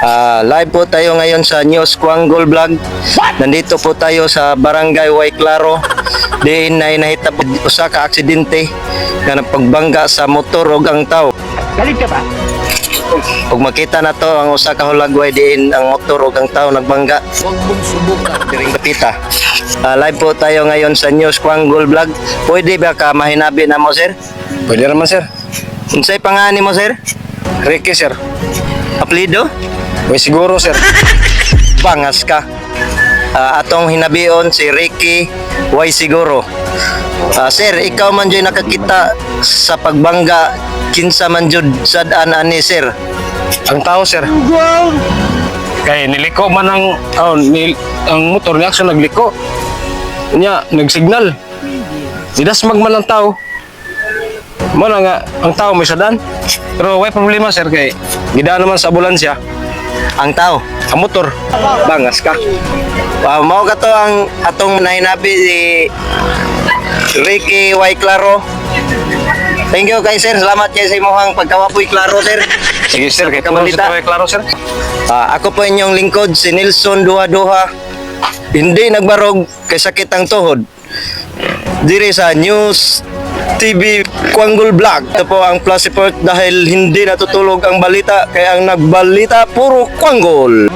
Live po tayo ngayon sa News Quangle Vlog. Nandito po tayo sa Barangay Way Claro. Diin na nahitabo usa ka aksidente nga pagbangga sa motor ug ang tao. Galit ka ba? Ug makita na to ang usa ka hulagway diin ang motor ug ang tao nagbangga. Huwag mong subukan. Diring kapita. Live po tayo ngayon sa News Quangle Vlog. Pwede ba ka mahinabi na mo, sir? Pwede naman, sir. Unsay pangalan mo, sir? Ricky, sir. Apelyido? May siguro, sir. Bangas ka. Atong hinabion si Ricky Y siguro. Sir, ikaw man dyan nakakita sa pagbangga kinsa man jud sad-an ani, sir. Ang tao, sir. Kaya niliko man ang motor niya, action nagliko. Niya, nagsignal. Idasmag man ang tao. Muna nga, ang tao may sadan. Pero may problema, sir, kay gidaan naman sa ambulansya. Ang tao, Ang motor. bangas ka. Mao ka to ang atong nahinabi si Ricky Y Claro. Thank you kay sir. Salamat kay sa imong pagkawapoy Claro, sir. Sige, sir, kay Kabalita. kabalita. Klaro, sir. Ako po inyong lingkod, si Nelson Duha-Duha. Hindi nagbarog kay sakit ang tuhod. Diri sa News TV Quangle Vlog. Ito po ang plus support dahil hindi natutulog ang balita kaya ang nagbalita puro Quangle.